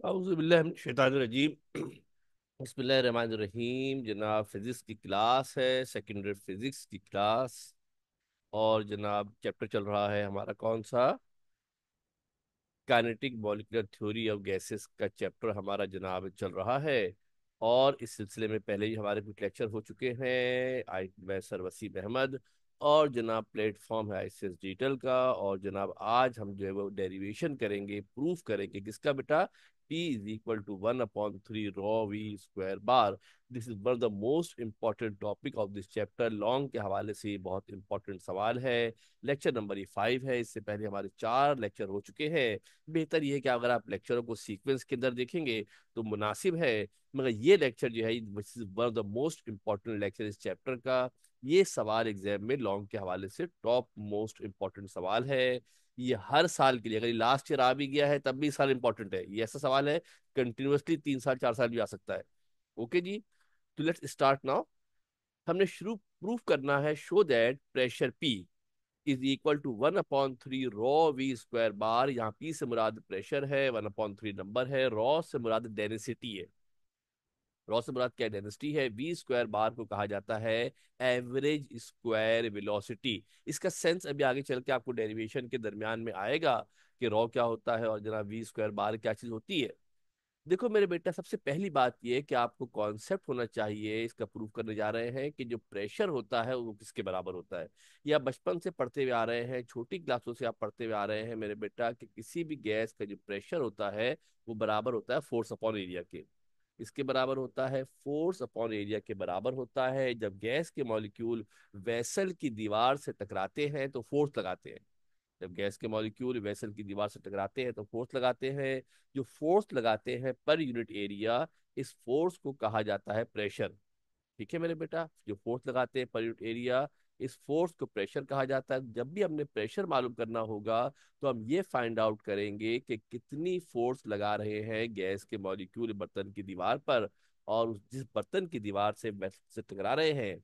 औज़ुबिल्लाहिमिनश्शैतानिर्रजीम। बिस्मिल्लाहिर्रहमानिर्रहीम। जनाब फिजिक्स की क्लास है, सेकेंडरी फिजिक्स की क्लास। और जनाब चैप्टर चल रहा है हमारा कौन सा? Kinetic molecular theory of gases का चैप्टर हमारा जनाब चल रहा है। और इस सिलसिले में पहले ही हमारे कुछ लेक्चर हो चुके हैं। मैं सर वसीम अहमद और जनाब प्लेटफॉर्म है आईसीएस डिजिटल का। और जनाब आज हम जो है वो डेरिवेशन करेंगे, प्रूफ करेंगे किसका बेटा? P is equal to 1/3 rho V square bar. This is one of the most important topic of this chapter. लॉन्ग के हवाले से ये बहुत इंपॉर्टेंट सवाल है। लेक्चर नंबर ये 5 है। इससे पहले हमारे 4 लेक्चर हो चुके हैं। बेहतर ये है कि अगर आप लेक्चरों को सीक्वेंस के अंदर देखेंगे तो मुनासिब है। मगर ये लेक्चर जो है one of the most important lecture इस चैप्टर का। ये सवाल एग्जाम में लॉन्ग के हवाले से टॉप मोस्ट इंपॉर्टेंट सवाल है। ये हर साल के लिए, अगर लास्ट ईयर आ भी गया है तब भी इस साल इंपॉर्टेंट है। ये ऐसा सवाल है कंटिन्यूअसली 3 साल 4 साल भी आ सकता है। ओके जी, तो लेट्स स्टार्ट नाउ। हमने शुरू प्रूफ करना है, show that pressure P is equal to 1/3 rho V square bar. यहाँ पी से मुराद प्रेशर है, 1/3 नंबर है, रॉ से मुराद डेंसिटी है। रॉ से मुराद क्या? डेंसिटी है। वी स्क्वायर बार को कहा जाता है एवरेज स्क्वायर वेलोसिटी। इसका सेंस अभी आगे चल के आपको डेरिवेशन के दरमियान में आएगा कि रॉ क्या होता है और जनाब वी स्क्वायर बार क्या चीज होती है। देखो मेरे बेटा, सबसे पहली बात यह है कि आपको कॉन्सेप्ट होना चाहिए। इसका प्रूफ करने जा रहे हैं कि जो प्रेशर होता है वो किसके बराबर होता है। ये आप बचपन से पढ़ते हुए आ रहे हैं, छोटी क्लासों से आप पढ़ते हुए आ रहे हैं मेरे बेटा, कि किसी भी गैस का जो प्रेशर होता है वो बराबर होता है फोर्स अपॉन एरिया के। इसके बराबर होता है, फोर्स अपॉन एरिया के बराबर होता है। जब गैस के मॉलिक्यूल वेसल की दीवार से टकराते हैं तो फोर्स लगाते हैं। जब गैस के मॉलिक्यूल वेसल की दीवार से टकराते हैं तो फोर्स लगाते हैं। जो फोर्स लगाते हैं पर यूनिट एरिया, इस फोर्स को कहा जाता है प्रेशर। ठीक है मेरे बेटा, जो फोर्स लगाते हैं पर यूनिट एरिया, इस फोर्स को प्रेशर कहा जाता है। जब भी हमने प्रेशर मालूम करना होगा तो हम ये फाइंड आउट करेंगे कि कितनी फोर्स लगा रहे हैं गैस के मॉलिक्यूल बर्तन की दीवार पर। और जिस बर्तन की दीवार से वेसल से टकरा रहे हैं,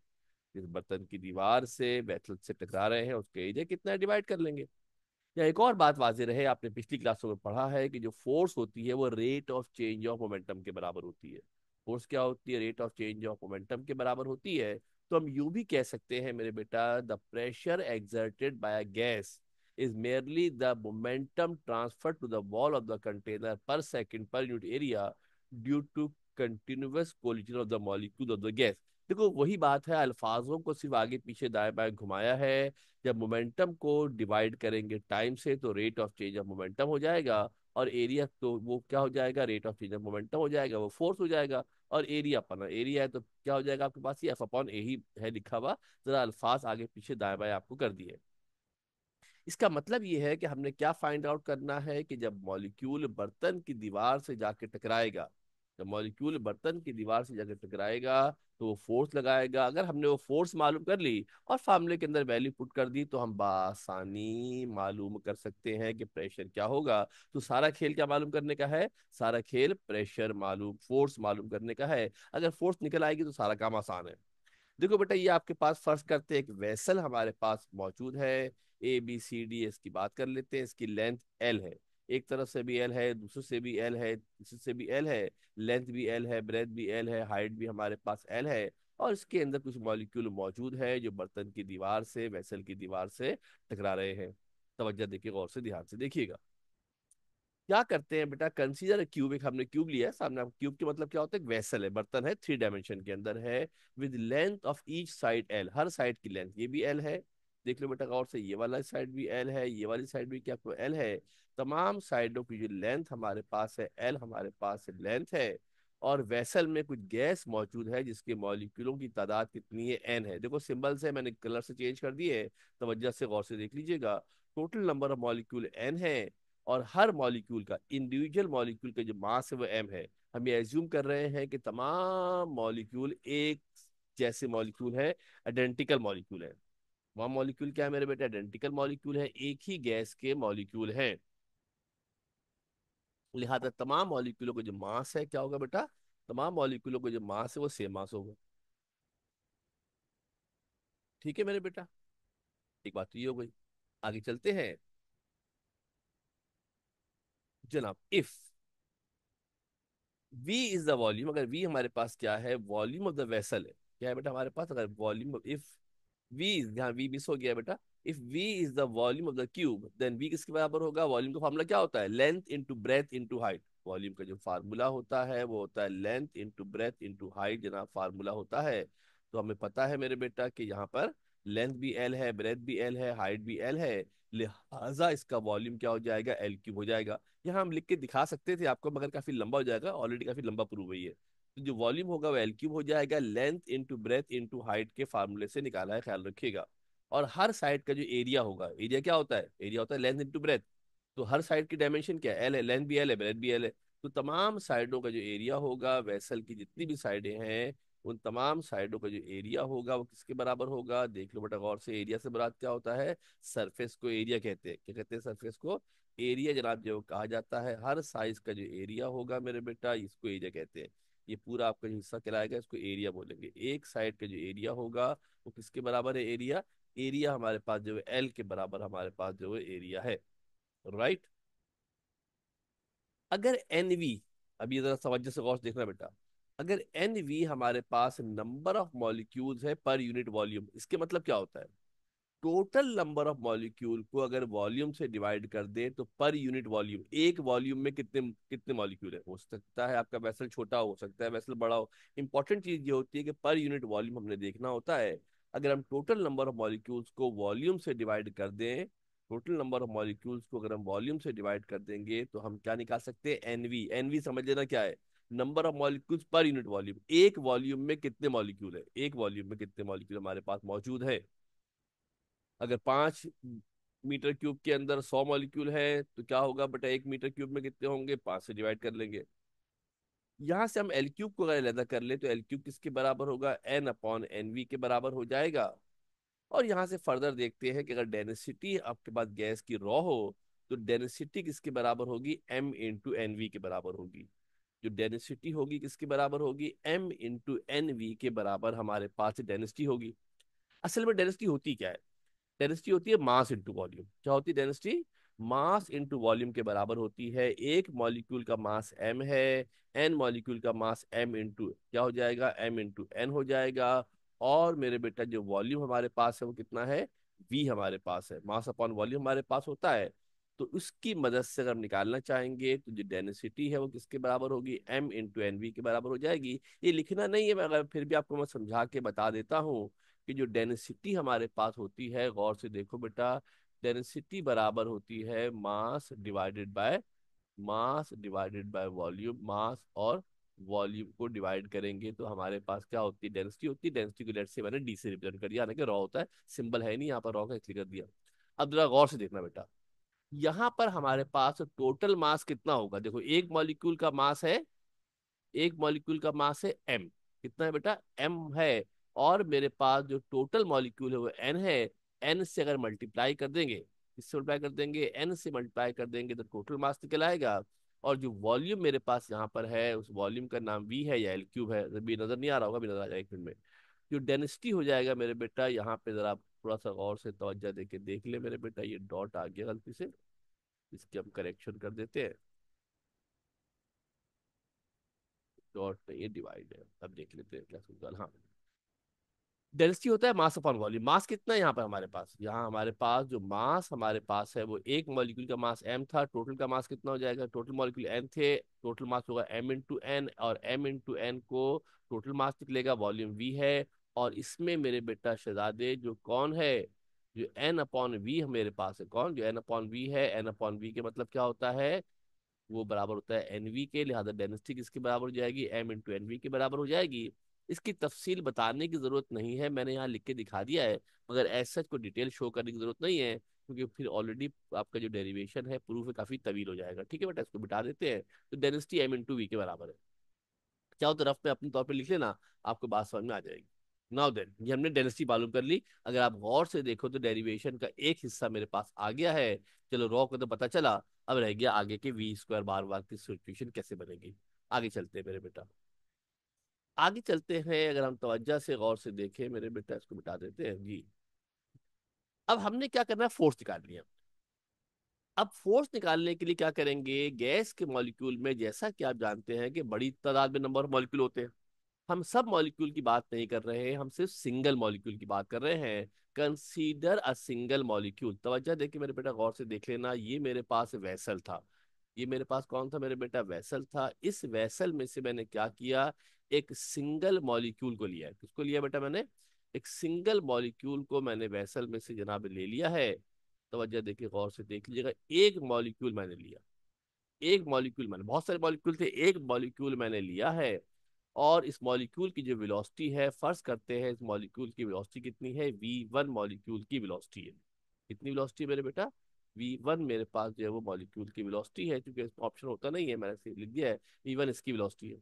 जिस बर्तन की दीवार से वेसल से टकरा रहे हैं उसके एरिया कितना डिवाइड कर लेंगे। या एक और बात वाज़ेह रहे, आपने पिछली क्लासों में पढ़ा है कि जो फोर्स होती है वो rate of change of momentum के बराबर होती है। फोर्स क्या होती है? Rate of change of momentum के बराबर होती है। तो हम यूं भी कह सकते हैं मेरे बेटा, the pressure exerted by a gas is merely the momentum transfer to the wall of the container per second per unit area due to continuous collision of the molecule of the gas. देखो वही बात है, अल्फाजों को सिर्फ आगे पीछे दाएं बाएं घुमाया है। जब मोमेंटम को डिवाइड करेंगे टाइम से तो rate of change of momentum हो जाएगा। और एरिया तो वो क्या हो जाएगा? Rate of change of momentum हो जाएगा, वो फोर्स हो जाएगा। और एरिया अपना एरिया है तो क्या हो जाएगा आपके पास? ये एफ अपॉन ए ही है लिखा हुआ। जरा अल्फाज आगे पीछे दाएं बाएं आपको कर दिए। इसका मतलब ये है कि हमने क्या फाइंड आउट करना है कि जब मॉलिक्यूल बर्तन की दीवार से जाके टकराएगा, जब मॉलिक्यूल बर्तन की दीवार से जाके टकराएगा तो वो फोर्स लगाएगा। अगर हमने वो फोर्स मालूम कर ली और फार्मूले के अंदर वैल्यू पुट कर दी तो हम बासानी मालूम कर सकते हैं कि प्रेशर क्या होगा। तो सारा खेल क्या मालूम करने का है? सारा खेल प्रेशर मालूम, फोर्स मालूम करने का है। अगर फोर्स निकल आएगी तो सारा काम आसान है। देखो बेटा, ये आपके पास फर्ज करते हैं एक वेसल हमारे पास मौजूद है। ए बी सी डी, इसकी बात कर लेते हैं। इसकी लेंथ एल है, एक तरफ से भी एल है, दूसरे से भी एल है, तीसरे से भी एल है। लेंथ भी एल है, ब्रेथ भी एल है, हाइट भी हमारे पास एल है। और इसके अंदर कुछ मॉलिक्यूल मौजूद है जो बर्तन की दीवार से, वेसल की दीवार से टकरा रहे हैं। तवज्जो देखिए, गौर से ध्यान से देखिएगा। क्या करते हैं बेटा, कंसीडर क्यूब। एक हमने क्यूब लिया है सामने। आप क्यूब के मतलब क्या होता है? एक वेसल है, बर्तन है, 3 डायमेंशन के अंदर है। With length of each side L, her side की लेंथ, ये भी एल है। देख लो बेटा गौर से, ये वाला साइड भी एल है, ये वाली साइड भी क्या आपको एल है। तमाम साइडों की जो लेंथ हमारे पास है एल, हमारे पास लेंथ है। और वेसल में कुछ गैस मौजूद है जिसके मॉलिक्यूलों की तादाद कितनी है? एन है। देखो सिंबल से मैंने कलर से चेंज कर दिए, तवज्जो से गौर से देख लीजिएगा। Total number of molecule N है। और हर मॉलिक्यूल का, इंडिविजुअल मॉलिक्यूल का जो मास है वो एम है। हम ये एज्यूम कर रहे हैं कि तमाम मॉलिक्यूल एक जैसे मॉलिक्यूल है, आइडेंटिकल मॉलिक्यूल है। वह मॉलिक्यूल क्या है मेरे बेटे? आइडेंटिकल मॉलिक्यूल है, एक ही गैस के मॉलिक्यूल हैं। लिहाजा तमाम मॉलिक्यूलों का जो मास है क्या होगा बेटा? तमाम मॉलिक्यूलों का जो मास है वो सेम मास होगा। ठीक है मेरे बेटा, एक बात तो ये हो गई। आगे चलते हैं जनाब। If V is the volume, अगर वी हमारे पास क्या है, वॉल्यूम ऑफ द वेसल है। क्या है बेटा हमारे पास, अगर वॉल्यूम, इफ वी, यहाँ वी मिस हो गया बेटा, if V is the volume of the cube, then V किसके बराबर होगा, वॉल्यूम का फार्मूला क्या होता है, length into breadth into height. Volume का जो फार्मूला होता है वो होता है length into breadth into height, जनाब फार्मूला होता है। तो हमें पता है मेरे बेटा कि यहाँ पर लेंथ भी एल है, ब्रेथ भी एल है, हाइट भी एल है, लिहाजा इसका वॉल्यूम क्या हो जाएगा, एल क्यूब हो जाएगा। यहाँ हम लिख के दिखा सकते थे आपको, मगर काफी लंबा हो जाएगा, ऑलरेडी काफी लंबा प्रूव हुई है। तो जो वॉल्यूम होगा वो एल क्यूब हो जाएगा, length into breadth into height के फार्मूले से निकाला है, ख्याल रखिएगा। और हर साइड का जो एरिया होगा, एरिया क्या होता है, एरिया होता है लेंथ इंटू ब्रेथ। तो हर साइड की डायमेंशन क्या है, एल है, लेंथ भी एल है, ब्रेथ भी एल है। तो तमाम साइडों का जो एरिया होगा, वेसल की जितनी भी साइडें हैं, उन तमाम साइडों का जो एरिया होगा वो किसके बराबर होगा, देख लो बेटा गौर से। एरिया से मुराद क्या होता है, सरफेस को एरिया कहते हैं। क्या कहते हैं, सरफेस को एरिया जनाब जो कहा जाता है। हर साइज का जो एरिया होगा मेरे बेटा, इसको एरिया कहते हैं। ये पूरा आपका जो हिस्सा कहलाएगा इसको एरिया बोलेंगे। एक साइड का जो एरिया होगा वो किसके बराबर है, एरिया। एरिया हमारे पास जो है एल के बराबर हमारे पास जो है एरिया है, राइट। अगर एन वी, अब ये जरा तवज्जो से गौर से देखना बेटा, अगर एन वी हमारे पास नंबर ऑफ मॉलिक्यूल्स है पर यूनिट वॉल्यूम, इसके मतलब क्या होता है, टोटल नंबर ऑफ मॉलिक्यूल को अगर वॉल्यूम से डिवाइड कर दे तो पर यूनिट वॉल्यूम, एक वॉल्यूम में कितने कितने मॉलिक्यूल है। हो सकता है आपका वेसल छोटा हो सकता है वेसल बड़ा हो, इंपॉर्टेंट चीज ये होती है कि पर यूनिट वॉल्यूम हमने देखना होता है। अगर हम टोटल नंबर ऑफ मॉलिक्यूल्स को वॉल्यूम से डिवाइड कर दें, टोटल नंबर ऑफ मॉलिक्यूल्स को अगर हम वॉल्यूम से डिवाइड कर देंगे तो हम क्या निकाल सकते हैं, एनवी। एनवी समझ लेना क्या है, number of molecules per unit volume. एक वॉल्यूम में कितने मॉलिक्यूल है, एक वॉल्यूम में कितने मॉलिक्यूल हमारे पास मौजूद है। अगर 5 मीटर क्यूब के अंदर 100 मॉलिक्यूल है तो क्या होगा बेटा, 1 मीटर क्यूब में कितने होंगे, 5 से डिवाइड कर लेंगे। यहां से हम एल क्यूब को अगर अलग कर ले तो एल क्यूब किसके बराबर होगा, एन अपॉन एन वी के बराबर हो जाएगा। और यहाँ से फर्दर देखते हैं कि अगर डेंसिटी आपके पास गैस की रॉ हो तो डेंसिटी किसके बराबर होगी, एम इंटू एन वी के बराबर होगी। जो डेंसिटी होगी किसके बराबर होगी, एम इंटू एन वी के बराबर हमारे पास डेंसिटी होगी। असल में डेंसिटी होती क्या है, डेंसिटी होती है मास इंटू वॉल्यूम। क्या होती है डेंसिटी, मास इंटू वॉल्यूम के बराबर होती है। एक मॉलिक्यूल का मास m है, n मॉलिक्यूल का मास m इंटू क्या हो जाएगा, m इंटू n हो जाएगा। और मेरे बेटा जो वॉल्यूम हमारे पास है वो कितना है, v हमारे पास है, मास अपॉन वॉल्यूम हमारे पास होता है। तो उसकी मदद से अगर हम निकालना चाहेंगे तो जो डेंसिटी है वो किसके बराबर होगी, m इंटू एन वी के बराबर हो जाएगी। ये लिखना नहीं है, मगर फिर भी आपको मैं समझा के बता देता हूँ कि जो डेंसिटी हमारे पास होती है, गौर से देखो बेटा, डेंसिटी बराबर होती है मास डिवाइडेड बाय वॉल्यूम। मास और वॉल्यूम को डिवाइड करेंगे तो हमारे पास क्या होती है, डेंसिटी होती है। डेंसिटी को लेट से मैंने डी से रिप्रेजेंट कर दिया, यानी कि रॉ होता है, सिंबल है नहीं यहाँ पर, रॉ का इसलिए कर दिया। अब जरा गौर से देखना बेटा, यहाँ पर हमारे पास टोटल मास कितना होगा, देखो एक मॉलिक्यूल का मास है, एक मॉलिक्यूल का मास है m, कितना है बेटा, m है। और मेरे पास जो टोटल मॉलिक्यूल है वो n है। n से अगर मल्टीप्लाई कर देंगे, किससे मल्टीप्लाई कर देंगे, n से मल्टीप्लाई कर देंगे तो टोटल मास निकल आएगा। और जो वॉल्यूम मेरे पास यहाँ पर है उस वॉल्यूम का नाम v है या एल क्यूब है, अभी नजर नहीं आ रहा होगा, अभी नजर आ जाएगा एक मिनट में। जो डेंसिटी हो जाएगा मेरे बेटा, यहाँ पे जरा आप थोड़ा सा और से तवज्जो देके देख ले मेरे बेटा, ये डॉट आ गया गलती से, इसके हम करेक्शन कर देते हैं। डॉट नहीं, ये डिवाइड है, अब देख लेते हैं क्या सुनता, हाँ। डेंसिटी होता है मास अपॉन वॉल्यूम। मास कितना है यहाँ पर हमारे पास, यहाँ हमारे पास जो मास हमारे पास है वो एक मॉलिक्यूल का मास m था, टोटल का मास कितना हो जाएगा, टोटल मॉलिक्यूल n थे, टोटल मास होगा m इंटू एन, और m इंटू एन को टोटल मास निकलेगा, वॉल्यूम v है। और इसमें मेरे बेटा शहजादे जो कौन है, जो n अपॉन वी मेरे पास है, कौन, जो n अपॉन वी है, n अपॉन वी के मतलब क्या होता है, वो बराबर होता है एनवी के, लिहाजा डेंसिटी किसके बराबर हो जाएगी, एम इंटू एनवी के बराबर हो जाएगी। इसकी तफसील बताने की जरूरत नहीं है, मैंने यहाँ लिख के दिखा दिया है, मगर ऐसा को डिटेल शो करने की जरूरत नहीं है, क्योंकि फिर ऑलरेडी आपका जो डेरिवेशन है प्रूफ है काफी तवील हो जाएगा। ठीक है बेटा, इसको बिठा देते हैं। तो डेंसिटी एम इंटू वी के बराबर है, चाहो तो रफ में अपने तौर पर लिख लेना, आपको बात समझ में आ जाएगी। नाउ देन, ये हमने डेंसिटी मालूम कर ली। अगर आप गौर से देखो तो डेरिवेशन का एक हिस्सा मेरे पास आ गया है। चलो रॉ को तो पता चला, अब रह गया आगे के वी स्क्वायर बार बार की सिचुएशन कैसे बनेगी। आगे चलते हैं मेरे बेटा, आगे चलते हैं। अगर हम तवज्जो से गौर से देखें मेरे बेटा, इसको मिटा देते हैं जी। अब हमने क्या करना है, फोर्स निकालनी है। अब फोर्स निकालने के लिए क्या करेंगे, गैस के मॉलिक्यूल में जैसा कि आप जानते हैं कि बड़ी तादाद में नंबर ऑफ मॉलिक्यूल होते हैं। हम सब मॉलिक्यूल की बात नहीं कर रहे हैं, हम सिर्फ सिंगल मॉलिक्यूल की बात कर रहे हैं। Consider a single molecule. तवज्जो देखिए मेरे बेटा, गौर से देख लेना। ये मेरे पास वैसल था। ये मेरे पास कौन था मेरे बेटा, वैसल था। इस वैसल में से मैंने क्या किया, एक सिंगल मॉलिक्यूल को लिया। किसको लिया बेटा मैंने, एक सिंगल मॉलिक्यूल को मैंने वैसल में से जनाब ले लिया है। तवज्जो देखिए, गौर से देख लीजिएगा। एक मॉलिक्यूल मैंने लिया, एक मॉलिक्यूल मैंने, बहुत सारे मॉलिक्यूल थे, एक मॉलिक्यूल मैंने लिया है। और इस मॉलिक्यूल की जो वेलोसिटी है, फर्ज करते हैं इस मॉलिक्यूल की वेलोसिटी कितनी है, v1 मॉलिक्यूल की वेलोसिटी है। कितनी वेलोसिटी है मेरे बेटा, v1 मेरे पास जो है वो मॉलिक्यूल की वेलोसिटी है। क्योंकि इसमें ऑप्शन होता नहीं है, मैंने सिर्फ लिख दिया है v1 इसकी वेलोसिटी है।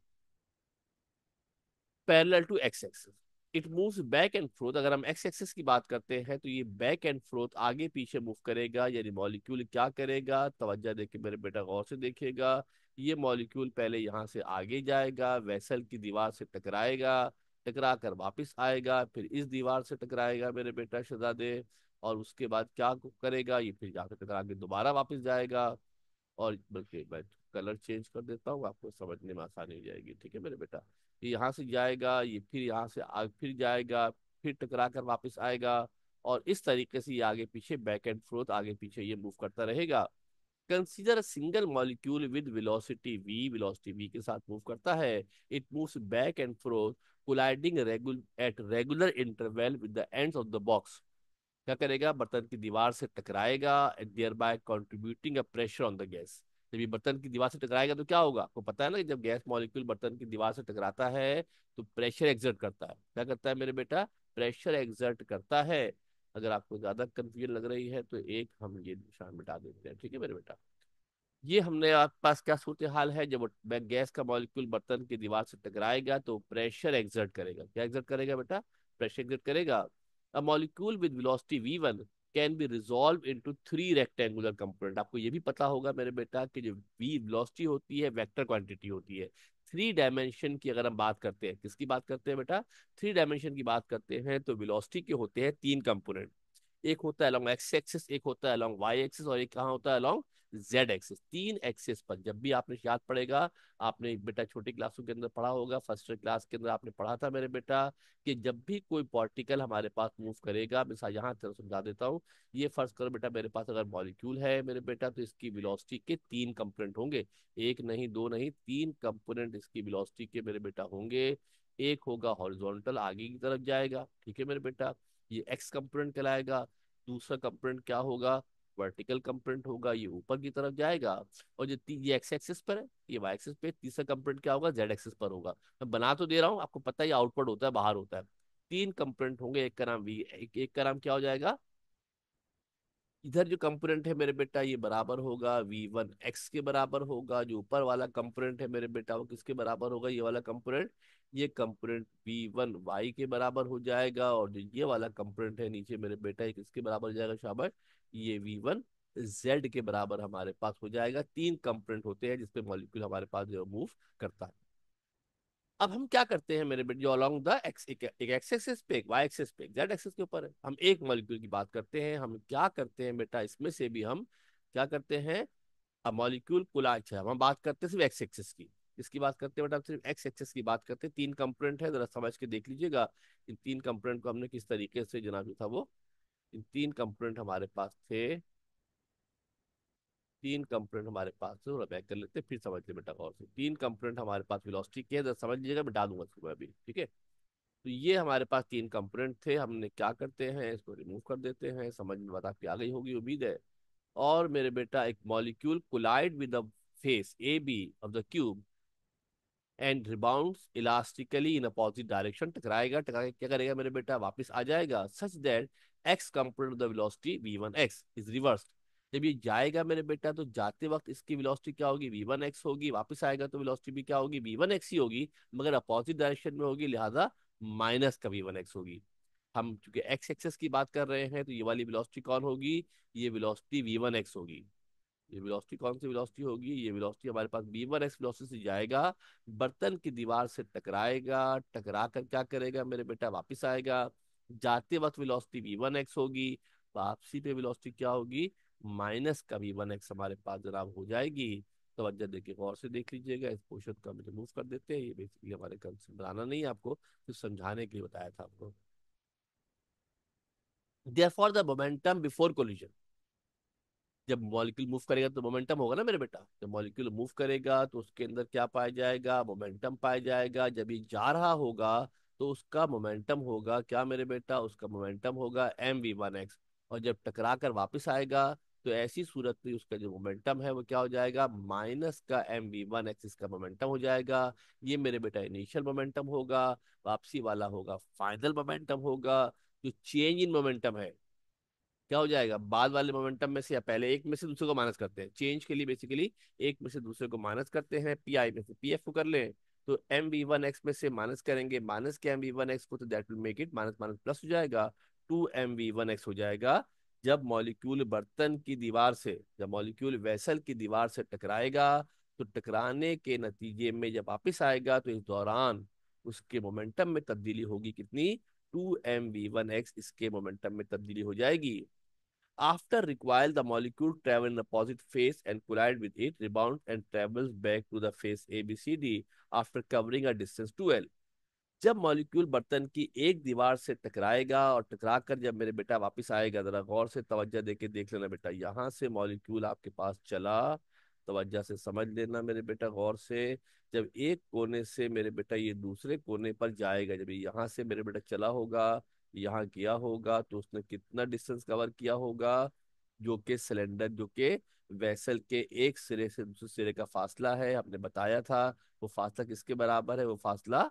Parallel to X axis, it moves back and forth. अगर हम एक्स एक्सिस की बात करते हैं तो ये बैक एंड फ्रोथ, आगे पीछे मूव करेगा। यानी मॉलिक्यूल क्या करेगा, तवज्जो देखिए मेरे बेटा, गौर से देखिएगा। ये मॉलिक्यूल पहले यहाँ से आगे जाएगा, वेसल की दीवार से टकराएगा, टकरा कर वापिस आएगा, फिर इस दीवार से टकराएगा मेरे बेटा शहजादे। और उसके बाद क्या करेगा, ये फिर यहाँ से टकरा के दोबारा वापिस जाएगा। और बल्कि मैं कलर चेंज कर देता हूँ, आपको समझने में आसानी हो जाएगी। ठीक है मेरे बेटा, ये यहाँ से जाएगा, ये फिर यहाँ से आगे फिर जाएगा, फिर टकरा कर वापस आएगा। और इस तरीके से ये आगे पीछे बैक एंड फोर्थ, आगे पीछे ये मूव करता रहेगा। Consider a single molecule with velocity v के साथ मूव करता है। It moves back and forth, colliding at regular interval with the ends of the box. क्या करेगा, बर्तन की दीवार से टकराएगा, thereby contributing a pressure on the gas. जब ये बर्तन की दीवार से टकराएगा तो क्या होगा, आपको पता है ना कि जब गैस मॉलिक्यूल बर्तन की दीवार से टकराता है तो प्रेशर एक्सर्ट करता है। क्या करता है मेरे बेटा, प्रेशर एक्सर्ट करता है। अगर आपको ज्यादा कंफ्यूजन लग रही है तो एक हम ये निशान मिटा देते हैं, ठीक है मेरे बेटा। ये हमने आपके पास क्या सूरत हाल है, जब गैस का मॉलिक्यूल बर्तन की दीवार से टकराएगा तो प्रेशर एक्सर्ट करेगा। क्या एक्सर्ट करेगा बेटा, प्रेशर एक्सर्ट करेगा। A molecule with velocity v1 can be resolve into three rectangular component. आपको ये भी पता होगा मेरे बेटा कि जो v वेलोसिटी होती है वेक्टर क्वांटिटी होती है। थ्री डायमेंशन की अगर हम बात करते हैं, किसकी बात करते हैं बेटा, थ्री डायमेंशन की बात करते हैं तो वेलोसिटी के होते हैं तीन कंपोनेंट। एक होता है अलोंग एक्स एक्सिस, एक होता है अलोंग वाई एक्सिस, और एक कहाँ होता है अलोंग जेड एक्सिस। तीन एक्सिस पर जब भी आपने याद पड़ेगा, आपने बेटा छोटी क्लासों के अंदर पढ़ा होगा, फर्स्ट क्लास के अंदर आपने पढ़ा था मेरे बेटा, कि जब भी कोई पार्टिकल हमारे पास मूव करेगा, मिसाल यहाँ तरह समझा देता हूँ। ये फर्ज करो बेटा, मेरे पास अगर मॉलिक्यूल है मेरे बेटा, तो इसकी वेलोसिटी के तीन कंपोनेंट होंगे। एक नहीं, दो नहीं, तीन कंपोनेंट इसकी वेलोसिटी के मेरे बेटा होंगे। एक होगा हॉरिजॉन्टल, आगे की तरफ जाएगा, ठीक है मेरे बेटा, ये एक्स कंपोनेंट कहलाएगा। दूसरा कंपोनेंट क्या होगा, वर्टिकल कंपोनेंट होगा, ये ऊपर की तरफ जाएगा। और जो ये एक्स एक्सिस पर है, ये वाई एक्सिस पे। तीसरा कंपोनेंट क्या होगा, जेड एक्सिस पर होगा। मैं बना तो दे रहा हूँ, आपको पता है ये आउटपुट होता है, बाहर होता है। तीन कंपोनेंट होंगे, एक का नाम वी, एक का नाम क्या हो जाएगा, इधर जो कंपोनेंट है मेरे बेटा ये बराबर होगा v1 x के बराबर होगा। जो ऊपर वाला कंपोनेंट है मेरे बेटा वो किसके बराबर होगा, ये वाला कंपोनेंट, ये कंपोनेंट v1 y के बराबर हो जाएगा। और जो ये वाला कंपोनेंट है नीचे मेरे बेटा, ये किसके बराबर हो जाएगा शाबाश, ये v1 z के बराबर हमारे पास हो जाएगा। तीन कंपोनेंट होते हैं जिसपे मॉलिक्यूल हमारे पास जो मूव करता है। अब हम क्या करते हैं मेरे बेटे, जो अलोंग द एक्स, एक एक्स एक्सिस पे, एक वाई एक्सिस पे, एक जेड एक्सिस के ऊपर है, हम एक मॉलिक्यूल की बात करते हैं। हम क्या करते हैं बेटा, इसमें से भी हम क्या करते हैं, अब मॉलिक्यूल कुल, अच्छा हम बात करते हैं सिर्फ एक्स एक्सिस की। इसकी बात करते हैं बेटा, हम सिर्फ एक्स एक्सिस की बात करते हैं। तीन कंपोनेंट है, जरा समझ के देख लीजिएगा। इन तीन कंपोनेंट को हमने किस तरीके से जनाब जो था वो, इन तीन कंपोनेंट हमारे पास थे, तीन कंपोनेंट हमारे पास थे, और बैक कर लेते हैं, फिर समझ ले बेटा गौर से। तीन कंपोनेंट हमारे पास वेलोसिटी के है, जरा समझ लीजिएगा, मैं डालूंगा इसको अभी, ठीक है। तो ये हमारे पास तीन कंपोनेंट थे, हमने क्या करते हैं, इसको रिमूव कर देते हैं। समझ में बात आपकी आ गई होगी उम्मीद है। और मेरे बेटा एक molecule collide with the face A B of the cube and rebounds elastically in opposite direction. टकराएगा, टकरा के क्या करेगा मेरे बेटा, वापस आ जाएगा। Such that x component of the velocity v1 x is reverse. जब ये जाएगा मेरे बेटा तो जाते वक्त इसकी वेलोसिटी क्या होगी, v1 x होगी। वापस आएगा तो वेलोसिटी भी क्या होगी, v1 x ही होगी, मगर अपोजिट डायरेक्शन में होगी, लिहाजा माइनस का v1 x होगी। हम चूंकि एक्स एक्सेस की बात कर रहे हैं तो ये वाली वेलोसिटी कौन होगी, ये वेलोसिटी v1 x होगी। ये वेलोसिटी कौन सी वेलोसिटी होगी, ये वेलोसिटी हमारे पास v1 x वेलोसिटी से जाएगा, बर्तन की दीवार से टकराएगा, टकरा कर क्या करेगा मेरे बेटा, वापस आएगा। जाते वक्त वेलोसिटी v1 x होगी, वापसी पे वेलोसिटी क्या होगी, माइनस का V1x हमारे पास जनाब हो जाएगी। तो वजह देखिए, गौर से देख लीजिएगा, इस पोर्शन को हम रिमूव कर देते हैं। ये बेसिकली हमारे कंसेप्ट बनाना नहीं है आपको, तो समझाने के लिए बताया था आपको। Therefore the momentum before collision, जब मॉलिक्यूल मूव करेगा तो मोमेंटम होगा ना मेरे बेटा। जब मॉलिक्यूल मूव करेगा तो उसके अंदर क्या पाया जाएगा, मोमेंटम पाया जाएगा। जब ये जा रहा होगा तो उसका मोमेंटम होगा क्या मेरे बेटा, उसका मोमेंटम होगा mv1x। और जब टकरा कर वापस आएगा तो ऐसी सूरत में उसका जो मोमेंटम है वो क्या हो जाएगा, माइनस का mv1x इसका मोमेंटम हो जाएगा। ये मेरे बेटा इनिशियल मोमेंटम होगा, वापसी वाला होगा फाइनल मोमेंटम होगा। जो चेंज इन मोमेंटम है क्या हो जाएगा, बाद वाले मोमेंटम में से या पहले एक में से दूसरे को माइनस करते हैं। चेंज के लिए बेसिकली एक में से दूसरे को माइनस करते हैं, पी आई में से पी एफ को कर लें। तो mv1x में से माइनस करेंगे माइनस के mv1x को, तो that will make it minus minus plus हो जाएगा, 2mv1x हो जाएगा। जब मॉलिक्यूल बर्तन की दीवार से, जब मॉलिक्यूल वेसल की दीवार से टकराएगा, तो टकराने के नतीजे में जब वापिस आएगा तो इस दौरान उसके मोमेंटम में तब्दीली होगी कितनी, 2mv1x इसके मोमेंटम में तब्दीली हो जाएगी। After recoil, the molecule travel in the opposite phase and collide with it, rebound and travels back to the phase ABCD after covering a distance 2L। जब मॉलिक्यूल बर्तन की एक दीवार से टकराएगा और टकरा कर जब मेरे बेटा वापस आएगा, जरा गौर से तवज्जो देके देख लेना बेटा, यहाँ से मॉलिक्यूल आपके पास चला, तवज्जो से समझ लेना मेरे बेटा गौर से। जब एक कोने से मेरे बेटा ये दूसरे कोने पर जाएगा, जब ये यहाँ से मेरे बेटा चला होगा, यहाँ गया होगा, तो उसने कितना डिस्टेंस कवर किया होगा, जो कि सिलेंडर, जो कि वेसल के एक सिरे से दूसरे सिरे का फासला है, हमने बताया था। वो फासला किसके बराबर है, वो फासला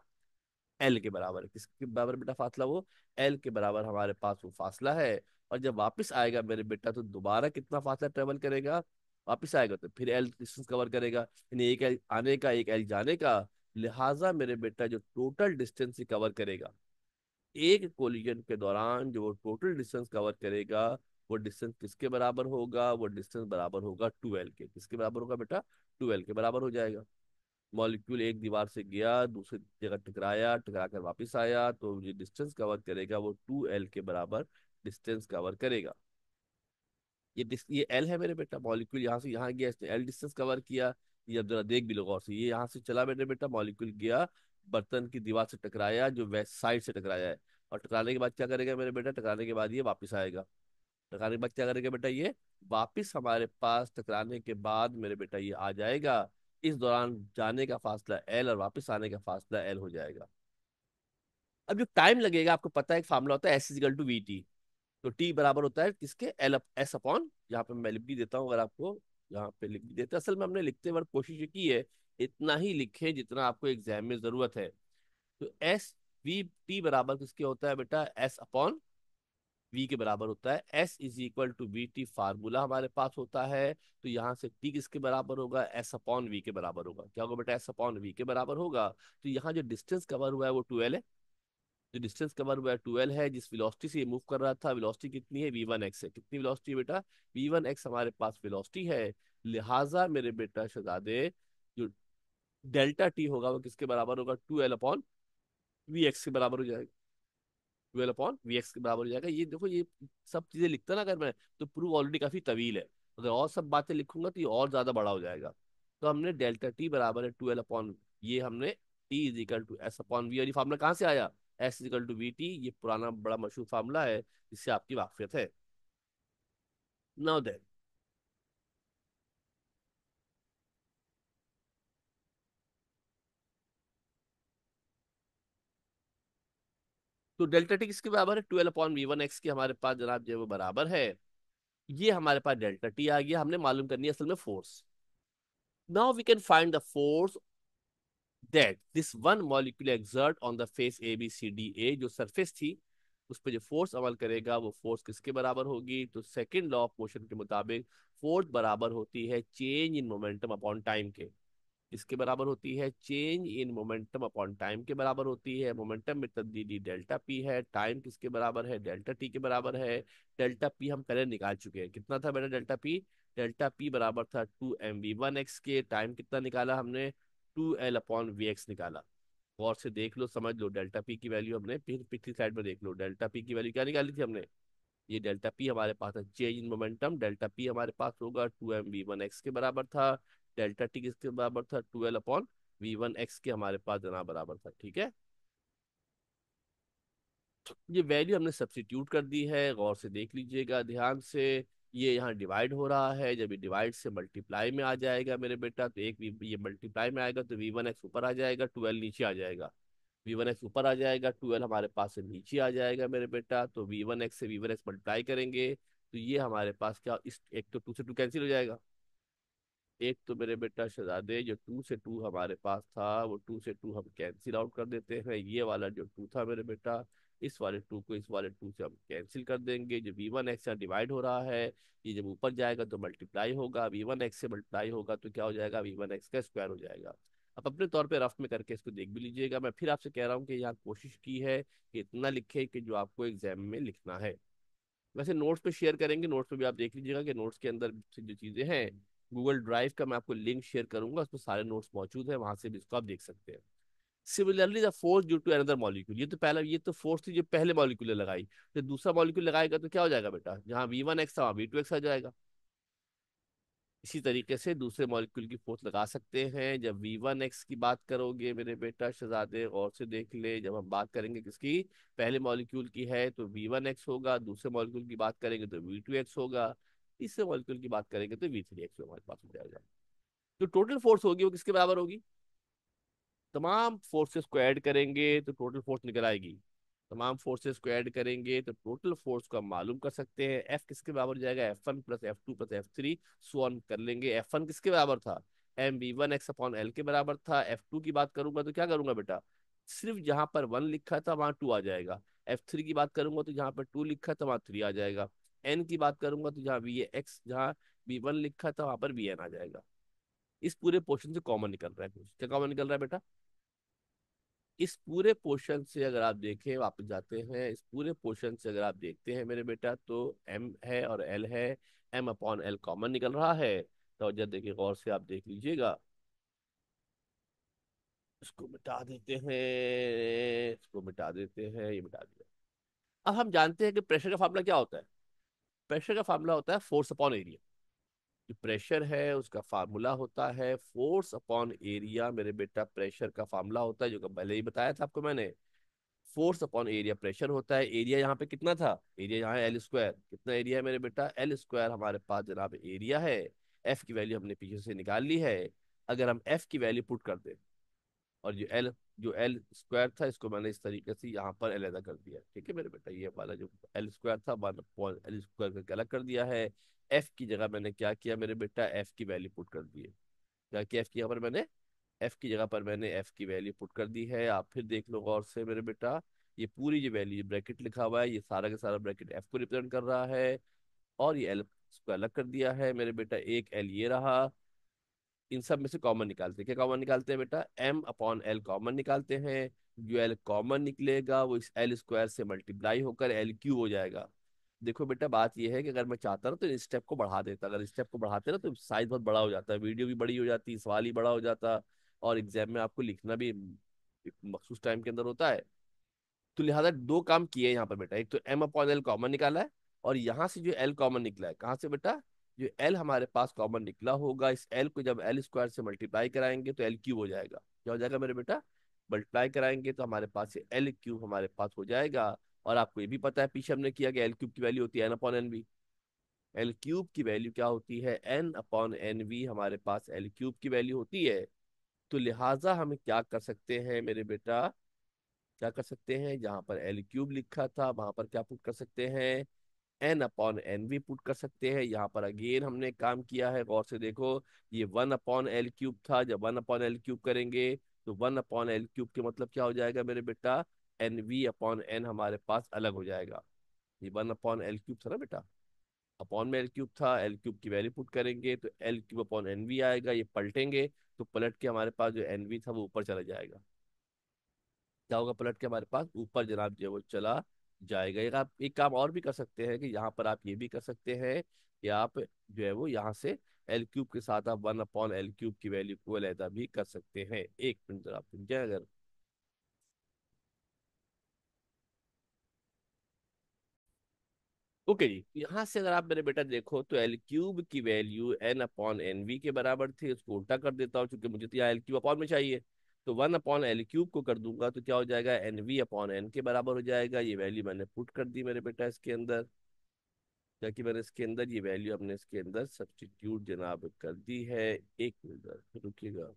एल के बराबर है। किसके बराबर बेटा फासला, वो एल के बराबर हमारे पास वो फासला है। और जब वापस आएगा मेरे बेटा तो दोबारा कितना फासला ट्रेवल करेगा, वापस आएगा तो फिर एल डिस्टेंस कवर करेगा, यानी एक एल आने का एक एल जाने का। लिहाजा मेरे बेटा जो टोटल डिस्टेंस कवर करेगा एक कोलिजन के दौरान, जो वो टोटल डिस्टेंस कवर करेगा, वो डिस्टेंस किसके बराबर होगा, वो डिस्टेंस बराबर होगा 2L के। किसके बराबर होगा बेटा, 2L के बराबर हो जाएगा। मॉलिक्यूल एक दीवार से गया, दूसरी जगह टकराया, टकरा कर वापिस आया, तो जो डिस्टेंस कवर करेगा वो 2L के बराबर डिस्टेंस कवर करेगा। ये एल है मेरे बेटा, मॉलिक्यूल यहाँ से यहाँ गया, इसने एल डिस्टेंस कवर किया। ये अब जरा देख भी लो गौर से, ये यहाँ से चला मेरे बेटा, मॉलिक्यूल गया, बर्तन की दीवार से टकराया, जो वेस्ट साइड से टकराया है। और टकराने के बाद क्या करेगा मेरे बेटा, टकराने के बाद ये वापस आएगा। टकराने के बाद क्या करेगा बेटा, ये वापिस हमारे पास टकराने के बाद मेरे बेटा ये आ जाएगा। इस दौरान जाने का फासला एल और वापस आने का फासला एल हो जाएगा। अब जो टाइम लगेगा, आपको पता है एक फार्मूला होता है S=VT। तो टी बराबर होता है किसके, एल एस अपॉन, यहाँ पे मैं लिख भी देता हूँ अगर आपको, यहाँ पे लिख भी देते हैं। असल में हमने लिखते वक्त कोशिश ये की है इतना ही लिखे जितना आपको एग्जाम में जरूरत है। तो S V T बराबर किसके होता है बेटा, एस अपॉन वी के बराबर होता है। S=VT फार्मूला हमारे पास होता है। तो यहाँ से टी किसके बराबर होगा, एस अपॉन वी के बराबर होगा। क्या होगा बेटा, एस अपॉन वी के बराबर होगा। तो यहाँ जो डिस्टेंस कवर हुआ है वो 2L है। जो डिस्टेंस कवर हुआ है 12 है। जिस वेलोसिटी से ये मूव कर रहा था, वेलोसिटी कितनी है, V1x है। कितनी वेलोसिटी है बेटा, V1x हमारे पास वेलोसिटी है। लिहाजा मेरे बेटा शहजादे, जो डेल्टा टी होगा वो किसके बराबर होगा, 2L/VX के बराबर हो जाएगा। 2L/VX के बराबर हो जाएगा। ये देखो, ये सब चीजें लिखता ना अगर मैं, तो प्रूफ ऑलरेडी काफी तवील है। अगर और सब बातें लिखूंगा तो ये और ज्यादा बड़ा हो जाएगा। तो हमने डेल्टा टी बराबर है 12 ये हमने T=S/V। और ये फार्मूला कहाँ से आया, S=VT, ये पुराना बड़ा मशहूर फार्मूला है, जिससे आपकी वाकफियत है। नाउ देन, तो डेल्टा टी किसके बराबर है, 12/V1x के हमारे पास जनाब जो है वो बराबर है। ये हमारे पास डेल्टा टी आ गया। हमने मालूम करनी है असल में force. Now we can find the force that this one molecule exert on the face ABCDA, जो सरफेस थी उस पर जो फोर्स अमल करेगा वो फोर्स किसके बराबर होगी, तो सेकंड लॉ ऑफ मोशन के मुताबिक फोर्स बराबर होती है change in momentum upon time के। इसके बराबर होती है change in momentum upon time के बराबर होती है। मोमेंटम में तब्दीली डेल्टा पी है, टाइम किसके बराबर है, डेल्टा टी के बराबर है। डेल्टा पी हम पहले निकाल चुके हैं, कितना था बेटा डेल्टा पी, डेल्टा पी बराबर था 2mv1x के। टाइम कितना निकाला हमने, 2L/VX निकाला। गौर से देख लो, समझ लो, डेल्टा पी की वैल्यू हमने फिर पिछली स्लाइड में देख लो, डेल्टा पी की वैल्यू क्या निकाली थी हमने, ये डेल्टा पी हमारे पास है, change in momentum delta P हमारे पास होगा 2m v1x के बराबर था। डेल्टा टी किसके बराबर था, 12/v1x के हमारे पास जना बराबर था, ठीक है। ये वैल्यू हमने सब्स्टिट्यूट कर दी है, गौर से देख लीजिएगा ध्यान से। ये यहाँ डिवाइड हो रहा है, जब ये डिवाइड से मल्टीप्लाई में आ जाएगा मेरे बेटा, तो ये मल्टीप्लाई में आएगा तो v1x ऊपर आ जाएगा, 12 नीचे आ जाएगा। v1x ऊपर आ जाएगा, 12 हमारे पास से नीचे आ जाएगा मेरे बेटा, तो v1x से v1x मल्टीप्लाई करेंगे तो ये हमारे पास क्या, इस एक तो 2 से 2 कैंसिल हो जाएगा। एक तो मेरे बेटा शहजादे जो 2 से 2 हमारे पास था, वो 2 से 2 हम कैंसिल आउट कर देते हैं। ये वाला जो 2 था मेरे बेटा, इस वाले 2 को इस वाले 2 से हम कैंसिल कर देंगे। जो v1x से डिवाइड हो रहा है, ये जब ऊपर जाएगा तो मल्टीप्लाई होगा, v1x से मल्टीप्लाई होगा तो क्या हो जाएगा, v1x का स्क्वायर हो जाएगा। अब अपने तौर पे रफ में करके इसको देख भी लीजिएगा। मैं फिर आपसे कह रहा हूँ कि यहाँ कोशिश की है कि इतना लिखे कि जो आपको एग्जाम में लिखना है। वैसे नोट्स पे शेयर करेंगे, नोट्स पे भी आप देख लीजिएगा कि नोट्स के अंदर से जो चीजें हैं, गूगल ड्राइव का मैं आपको लिंक शेयर करूंगा, उसमें सारे नोट्स मौजूद है, वहां से भी इसको आप देख सकते हैं। Similarly the force due to another molecule, ये तो पहला, ये तो फोर्स थी जो पहले मॉलिक्यूल ने लगाई, तो दूसरा मॉलिक्यूल लगाएगा तो क्या हो जाएगा बेटा, जहाँ v1x था वहाँ v2x आ जाएगा। इसी तरीके से दूसरे मॉलिक्यूल की फोर्स लगा सकते हैं। जब v1x की बात करोगे मेरे बेटा शहजादे, और से देख ले, जब हम बात करेंगे किसकी, पहले मॉलिक्यूल की है तो v1x होगा, दूसरे मॉलिक्यूल की बात करेंगे तो v2x होगा, तीसरे मॉलिक्यूल की बात करेंगे तो v3x हमारे पास हो जाएगा। जो टोटल फोर्स होगी वो किसके बराबर होगी, तमाम फोर्सेस को ऐड करेंगे तो टोटल फोर्स निकल आएगी। तमाम फोर्सेस को ऐड करेंगे तो टोटल फोर्स को हम मालूम कर सकते हैं। एफ किसके बराबर हो जाएगा, F1 + F2 + F3, so on कर लेंगे। F1 किसके बराबर था, mv1x/L के बराबर था। F2 की बात करूंगा तो क्या करूंगा बेटा, सिर्फ जहां पर 1 लिखा था वहां 2 आ जाएगा। F3 की बात करूंगा तो जहां पर 2 लिखा था वहां 3 आ जाएगा। एन की बात करूंगा तो जहां v1 लिखा था वहां पर vn आ जाएगा। इस पूरे पोर्शन से कॉमन निकल रहा है, कुछ क्या कॉमन निकल रहा है बेटा, इस पूरे पोर्शन से अगर आप देखें, वापस जाते हैं, इस पूरे पोर्शन से अगर आप देखते हैं मेरे बेटा, तो m है और l है, m/l कॉमन निकल रहा है। तो जब देखिए गौर से आप देख लीजिएगा, इसको मिटा देते हैं, इसको मिटा देते हैं, ये मिटा दिया। अब हम जानते हैं कि प्रेशर का फार्मूला क्या होता है। प्रेशर का फार्मूला होता है फोर्स अपॉन एरिया। जो प्रेशर है उसका फार्मूला होता है फोर्स अपॉन एरिया मेरे बेटा, प्रेशर का फार्मूला होता है, जो कि पहले ही बताया था आपको मैंने। फोर्स अपॉन एरिया प्रेशर होता है। एरिया यहाँ पे कितना था, एरिया यहाँ है L², कितना एरिया है मेरे बेटा, L² हमारे पास जनाब एरिया है। एफ की वैल्यू हमने पीछे से निकाल ली है। अगर हम एफ की वैल्यू पुट कर दें, और जो L² था इसको मैंने इस तरीके से यहाँ पर अलग कर दिया, ठीक है मेरे बेटा, ये वाला जो L² था 1/L² करके अलग कर दिया है। एफ की जगह मैंने क्या किया मेरे बेटा, एफ की वैल्यू पुट कर दी है। क्या किया, एफ की जगह पर मैंने एफ की वैल्यू पुट कर दी है। आप फिर देख लो गौर से मेरे बेटा, ये पूरी जो वैल्यू ब्रैकेट लिखा हुआ है, ये सारा का सारा ब्रैकेट एफ को रिप्रेजेंट कर रहा है, और ये एल को अलग कर दिया है मेरे बेटा। एक एल ये रहा, इन सब में से कॉमन निकालते हैं, क्या कॉमन निकालते हैं बेटा, m/l कॉमन निकालते हैं। जो एल कॉमन निकलेगा वो इस L² से मल्टीप्लाई होकर L³ हो जाएगा। देखो बेटा बात यह है कि अगर मैं चाहता ना तो इस स्टेप को बढ़ा देता, अगर इस स्टेप को बढ़ाते ना तो साइज बहुत बड़ा हो जाता है, वीडियो भी बड़ी हो जाती, सवाल ही बड़ा हो जाता, और एग्जाम में आपको लिखना भी एक मखसूस टाइम के अंदर होता है। तो लिहाजा दो काम किए यहाँ पर बेटा, एक तो m/l कॉमन निकाला है, और यहाँ से जो एल कॉमन निकला है, कहाँ से बेटा, जो एल हमारे पास कॉमन निकला होगा, इस एल को जब L² से मल्टीप्लाई कराएंगे तो L³ हो जाएगा। क्या हो जाएगा मेरे बेटा, मल्टीप्लाई कराएंगे तो हमारे पास ये L³ हमारे पास हो जाएगा। और आपको ये भी पता है पीछे हमने किया कि L³ की वैल्यू होती है n/nv। L³ की वैल्यू क्या होती है, n/nv हमारे पास L³ की वैल्यू होती है। तो लिहाजा हम क्या कर सकते हैं मेरे बेटा, क्या कर सकते हैं, जहां पर L³ लिखा था वहां पर क्या पुट कर सकते हैं, n/n भी पुट कर सकते हैं। यहाँ पर अगेन हमने काम किया है, गौर से देखो, ये 1/L³ था, जब 1/L³ करेंगे तो 1/L³ के मतलब क्या हो जाएगा मेरे बेटा, nv/n हमारे पास अलग हो जाएगा। ये 1/L³ था ना बेटा, अपॉन में L³ था, L³ की वैल्यू पुट करेंगे तो L³/nv आएगा, ये पलटेंगे तो पलट के हमारे पास जो nv था वो ऊपर चला जाएगा। क्या होगा, पलट के हमारे पास ऊपर जनाब जो है वो चला जाएगा। एक आप एक काम और भी कर सकते हैं कि यहाँ पर आप ये भी कर सकते हैं कि आप जो है वो यहाँ से L³ के साथ आप 1/L³ की वैल्यू को अलहदा भी कर सकते हैं। एक मिनट जरा आप रुक जाए, अगर ओके जी, यहाँ से अगर आप मेरे बेटा देखो तो एल क्यूब की value N upon N V के बराबर थी। उसको उल्टा कर देता हूँ क्योंकि मुझे तो यहाँ एल क्यूब अपॉन में चाहिए। तो वन अपॉन एल क्यूब को कर दूंगा तो क्या हो जाएगा, एन वी अपॉन एन के बराबर हो जाएगा। ये वैल्यू मैंने पुट कर दी मेरे बेटा इसके अंदर, ताकि मैंने इसके अंदर ये वैल्यू अपने इसके अंदर सब्स्टिट्यूट जनाब कर दी है। एक मिनट रुकिएगा।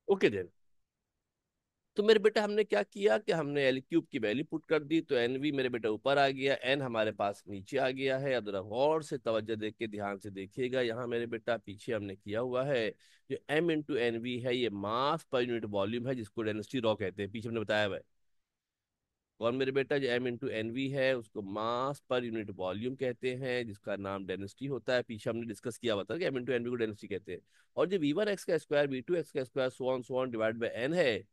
ओके देन, तो मेरे बेटा हमने क्या किया कि हमने एल क्यूब की वैल्यू पुट कर दी, तो एन वी मेरे बेटा ऊपर आ गया, एन हमारे पास नीचे आ गया है। अब जरा गौर से तवज्जो देख के ध्यान से देखिएगा, यहाँ मेरे बेटा पीछे हमने किया हुआ है जो एम इंटू एन वी है, ये मास पर यूनिट वॉल्यूम है जिसको डेंसिटी रॉ कहते हैं, पीछे हमने बताया हुआ है। और मेरे बेटा जो एम इंटू एन वी है उसको मास पर यूनिट वॉल्यूम कहते हैं, जिसका नाम डेंसिटी होता है। पीछे हमने डिस्कस किया हुआ था कि एम इंटू एन वी को डेंसिटी कहते हैं। और जो वी वन एक्स का स्क्वायर, वी टू एक्स का square, so on divide by N है,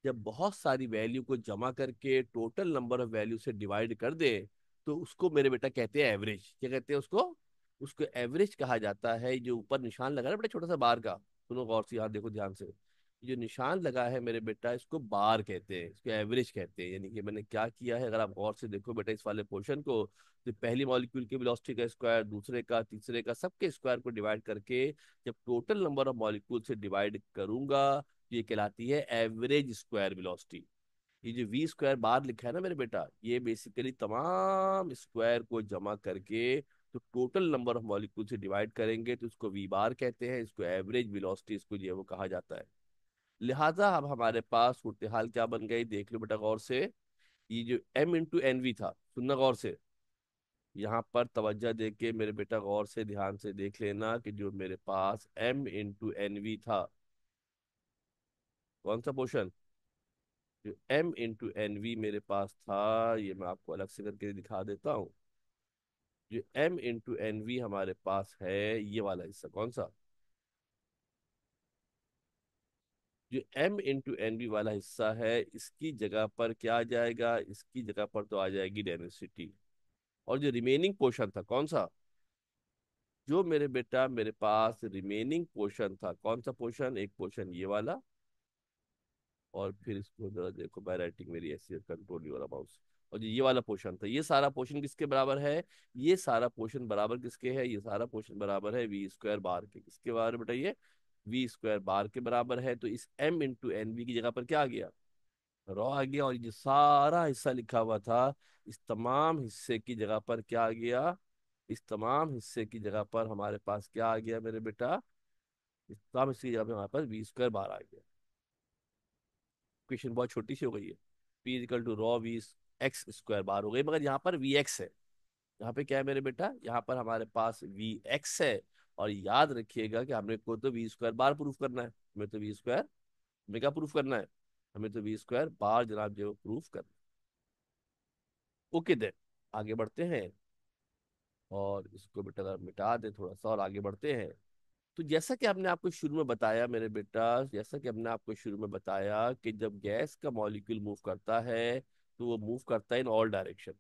जब बहुत सारी वैल्यू को जमा करके टोटल नंबर ऑफ वैल्यू से डिवाइड कर दे तो उसको मेरे बेटा कहते हैं एवरेज। क्या कहते हैं उसको? उसको एवरेज कहा जाता है। जो ऊपर निशान लगा है ना बेटा छोटा सा बार का, सुनो गौर से, यहाँ देखो ध्यान से, जो निशान लगा है मेरे बेटा इसको बार कहते हैं, इसको एवरेज कहते हैं। यानी कि मैंने क्या किया है, अगर आप गौर से देखो बेटा इस वाले पोर्शन को, तो पहली मॉलिक्यूल के वेलोसिटी का स्क्वायर, दूसरे का, तीसरे का, सबके स्क्वायर को डिवाइड करके जब टोटल नंबर ऑफ मॉलिक्यूल से डिवाइड करूंगा, ये कहलाती है एवरेज स्क्वायर वेलोसिटी। ये जो वी स्क्वायर बार लिखा है ना मेरे बेटा, ये बेसिकली तमाम स्क्वायर को जमा करके तो टोटल नंबर ऑफ मॉलिक्यूल से डिवाइड करेंगे तो इसको वी बार कहते हैं, इसको एवरेज वेलोसिटी इसको जो है वो कहा जाता है। लिहाजा अब हमारे पास सूरत हाल क्या बन गई, देख लो बेटा गौर से। ये जो एम इंटू एन वी था, सुनना गौर से, यहाँ पर तवज्जो दे के मेरे बेटा गौर से ध्यान से देख लेना कि जो मेरे पास एम इंटू एन वी था, कौन सा पोर्शन, जो m इंटू एन वी मेरे पास था, ये मैं आपको अलग से करके दिखा देता हूँ। जो m इंटू एन वी हमारे पास है, ये वाला हिस्सा कौन सा, जो m इंटू एन वी वाला हिस्सा है, इसकी जगह पर क्या आ जाएगा, इसकी जगह पर तो आ जाएगी डेंसिटी। और जो रिमेनिंग पोर्शन था कौन सा, जो मेरे बेटा मेरे पास रिमेनिंग पोर्शन था, कौन सा पोर्शन, एक पोर्शन ये वाला, और फिर इसको जरा देखो, बाय राइटिंग मेरी ऐसी कंट्रोल योर माउस। और जो ये वाला पोर्शन था, ये सारा पोर्शन किसके बराबर है, ये सारा पोर्शन बराबर किसके है, ये सारा पोर्शन बराबर है वी स्क्वायर बार के। किसके बराबर बताइए, वी स्क्वायर बार के बराबर है। तो इस एम इंटू एन वी की जगह पर क्या आ गया, रॉ आ गया। और ये जो सारा हिस्सा लिखा हुआ था, इस तमाम हिस्से की जगह पर क्या आ गया, इस तमाम हिस्से की जगह पर हमारे पास क्या आ गया मेरे बेटा, इस तमाम हिस्से की जगह पर हमारे पास वी स्क्वायर बार आ गया। इक्वेशन बहुत छोटी सी हो गई है, P is equal to rho V X square bar हो गई, मगर यहाँ पर वी एक्स है। यहाँ पे क्या है मेरे बेटा, यहाँ पर हमारे पास वी एक्स है। और याद रखिएगा कि हमने को तो वी स्क्वायर बार प्रूफ करना है, हमें तो वी स्क्वायर मेगा प्रूफ करना है, हमें तो वी स्क्वायर बार जनाब जो प्रूफ करना है। ओके देन, आगे बढ़ते हैं और इसको बेटा मिटा दे थोड़ा सा और आगे बढ़ते हैं। तो जैसा कि हमने आपको शुरू में बताया मेरे बेटा, जैसा कि हमने आपको शुरू में बताया कि जब गैस का मॉलिक्यूल मूव करता है तो वो मूव करता है इन ऑल डायरेक्शन।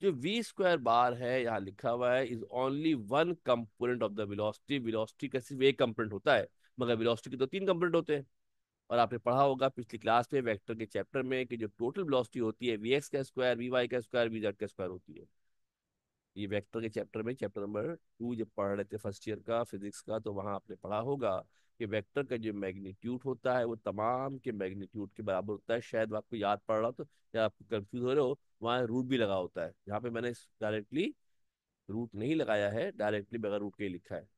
जो वी स्क्वायर बार है यहाँ लिखा हुआ है, is only one component of the velocity. Velocity का सिर्फ एक कंपोनेंट होता है, मगर वेलोसिटी के तो तीन कंपोनेंट होते हैं। और आपने पढ़ा होगा पिछली क्लास में वेक्टर के चैप्टर में कि जो टोटल वेलोसिटी होती है वी एक्स का स्क्वायर, वी वाई का स्क्वायर, वी जेड का स्क्वायर होती है। ये वेक्टर के चैप्टर में, चैप्टर नंबर 2 जब पढ़ रहे थे फर्स्ट ईयर का फिजिक्स का, तो वहां आपने पढ़ा होगा कि वेक्टर का जो मैग्नीट्यूड होता है वो तमाम के मैग्नीट्यूड के बराबर होता है। शायद आपको याद पड़ रहा हो तो, या आप कंफ्यूज हो रहे हो, वहाँ रूट भी लगा होता है। यहाँ पे मैंने डायरेक्टली रूट नहीं लगाया है, डायरेक्टली बगैर रूट के ही लिखा है।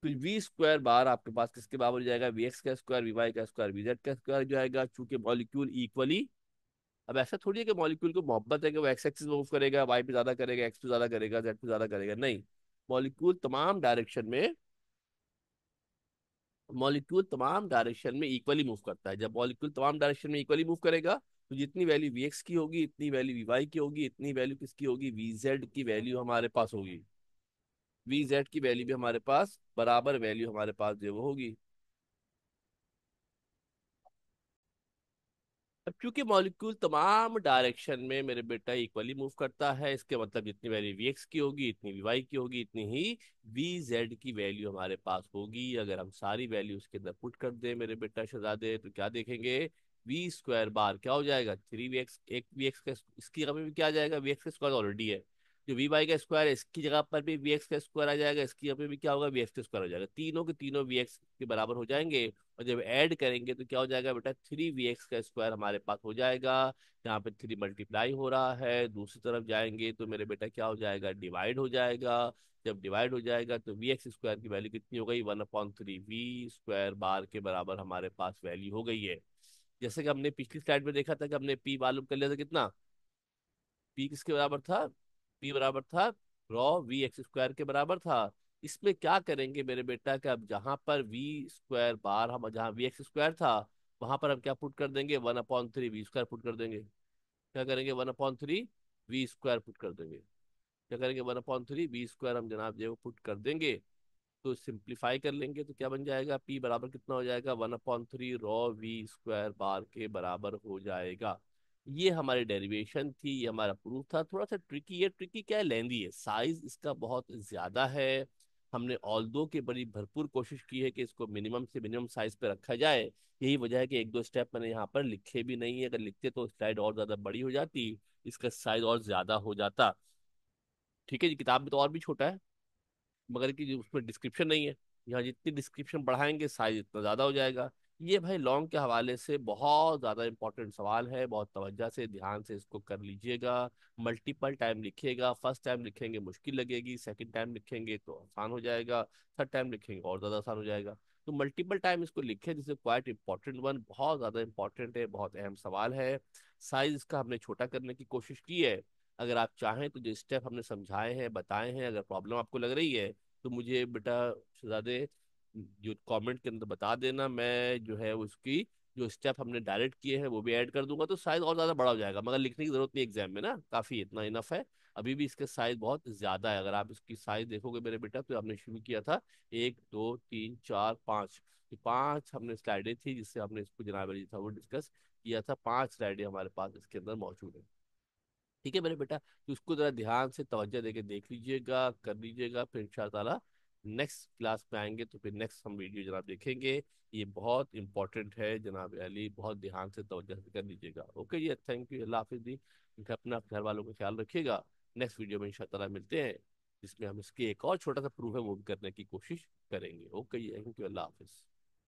तो वी स्क्वायर बार आपके पास किसके बराबर हो जाएगा, वी एक्स का स्क्वायर, वी वाई का स्क्वायर, वी जेड का स्क्वायर जो आएगा। चूंकि मॉलिक्यूल इक्वली, अब ऐसा थोड़ी है कि मॉलिक्यूल को मोहब्बत है कि वो एक्स एक्सिस मूव करेगा, वाई पे ज्यादा करेगा, एक्स पे ज्यादा करेगा, जेड पे ज्यादा करेगा, नहीं। मॉलिक्यूल तमाम डायरेक्शन में मॉलिक्यूल तमाम डायरेक्शन में इक्वली मूव करता है। जब मॉलिक्यूल तमाम डायरेक्शन में इक्वली मूव करेगा तो जितनी वैल्यू वी एक्स की होगी, इतनी वैल्यू वी वाई की होगी, इतनी वैल्यू किसकी होगी, वी जेड की वैल्यू हमारे पास होगी। वी जेड की वैल्यू भी हमारे पास बराबर वैल्यू हमारे पास जो वो होगी। अब क्योंकि मॉलिक्यूल तमाम डायरेक्शन में मेरे बेटा इक्वली मूव करता है, इसके मतलब जितनी वैल्यू वी एक्स की होगी, इतनी वी वाई की होगी, इतनी ही वी जेड की वैल्यू हमारे पास होगी। अगर हम सारी वैल्यू उसके अंदर पुट कर दें मेरे बेटा शहजादे, तो क्या देखेंगे, वी स्क्वायर बार क्या हो जाएगा, 3 वी एक्स, एक वी एक्स का इसकी जगह पे भी क्या आ जाएगा, वी एक्स का स्क्वायर ऑलरेडी है। जो वी वाई का स्क्वायर है इसकी जगह पर भी वी एक्स का स्क्वायर आ जाएगा, इसकी जगह पे भी क्या होगा, वी एक्स का स्क्वायर हो जाएगा, तीनों के तीनों वी एक्स के बराबर हो जाएंगे। और जब ऐड करेंगे तो क्या हो जाएगा बेटा, 3 वी एक्स का स्क्वायर हमारे पास हो जाएगा। यहाँ पे 3 मल्टीप्लाई हो रहा है, दूसरी तरफ जाएंगे तो मेरे बेटा क्या हो जाएगा, डिवाइड हो जाएगा। जब डिवाइड हो जाएगा तो वी एक्स स्क्वायर की वैल्यू कितनी हो गई, 1/3 वी स्क्वायर बार के बराबर हमारे पास वैल्यू हो गई है। जैसे कि हमने पिछली स्लाइड में देखा था कि हमने पी मालूम कर लिया था कितना, पी किसके बराबर था, पी बराबर था रॉ वी एक्स स्क्वायर के बराबर था। इसमें क्या करेंगे मेरे बेटा कि अब जहां पर वी स्क्वायर बार, हम जहाँ वी एक्स स्क्वायर था वहां पर हम क्या पुट कर देंगे, 1/3 वी स्क्वायर पुट कर देंगे। क्या करेंगे, 1/3 वी स्क्वायर पुट कर देंगे। क्या करेंगे, 1/3 वी स्क्वायर हम जनाब जो पुट कर देंगे। तो सिंप्लीफाई कर लेंगे तो क्या बन जाएगा, पी बराबर कितना हो जाएगा, 1/3 रॉ वी स्क्वायर बार के बराबर हो जाएगा। ये हमारी डेरिवेशन थी, ये हमारा प्रूफ था। थोड़ा सा ट्रिकी है, ट्रिकी क्या है, लेंदी है, साइज इसका बहुत ज्यादा है। हमने ऑल्दो की बड़ी भरपूर कोशिश की है कि इसको मिनिमम से मिनिमम साइज पे रखा जाए। यही वजह है कि एक दो स्टेप मैंने यहाँ पर लिखे भी नहीं है, अगर लिखते तो स्लाइड और ज्यादा बड़ी हो जाती, इसका साइज और ज्यादा हो जाता। ठीक है जी, किताब में तो और भी छोटा है, मगर कि उसमें डिस्क्रिप्शन नहीं है। यहाँ जितनी डिस्क्रिप्शन बढ़ाएंगे साइज इतना ज्यादा हो जाएगा। ये भाई लॉन्ग के हवाले से बहुत ज्यादा इंपॉर्टेंट सवाल है, बहुत तवज्जो से ध्यान से इसको कर लीजिएगा। मल्टीपल टाइम लिखिएगा, फर्स्ट टाइम लिखेंगे मुश्किल लगेगी, सेकंड टाइम लिखेंगे तो आसान हो जाएगा, थर्ड टाइम लिखेंगे और ज्यादा आसान हो जाएगा। तो मल्टीपल टाइम इसको लिखे, जिससे क्वाइट इंपॉर्टेंट वन, बहुत ज्यादा इंपॉर्टेंट है, बहुत अहम सवाल है। साइज इसका हमने छोटा करने की कोशिश की है। अगर आप चाहें तो जो स्टेप हमने समझाए हैं बताए हैं, अगर प्रॉब्लम आपको लग रही है तो मुझे बेटा शहजादे जो कमेंट के अंदर बता देना, मैं जो है उसकी जो स्टेप हमने डायरेक्ट किए हैं वो भी ऐड कर दूंगा, तो साइज और ज्यादा बड़ा हो जाएगा। मगर लिखने की जरूरत नहीं एग्जाम में ना, काफी इतना इनफ है। अभी भी इसके साइज बहुत ज्यादा है, अगर आप इसकी साइज देखोगे मेरे बेटा तो हमने शुरू किया था 1 2 3 4 5, तो 5 हमने स्लाइडें थी जिससे हमने इसको जनाब अली था वो डिस्कस किया था, 5 स्लाइडें हमारे पास इसके अंदर मौजूद है। ठीक है मेरे बेटा, तो उसको जरा ध्यान से तवज्जो देके देख लीजिएगा, कर लीजिएगा, फिर इंशाल्लाह नेक्स्ट क्लास में आएंगे तो फिर नेक्स्ट हम वीडियो जनाब देखेंगे। ये बहुत इंपॉर्टेंट है जनाब अली, बहुत ध्यान से तवज्जो से कर लीजिएगा। ओके जी, थैंक यू, अल्लाह हाफिज़ जी। अपना घर वालों का ख्याल रखिएगा। नेक्स्ट वीडियो में इंशाल्लाह मिलते हैं, जिसमें हम इसके एक और छोटा सा प्रूफ है वो भी करने की कोशिश करेंगे। ओके जी, थैंक यू, अल्लाह हाफिज़।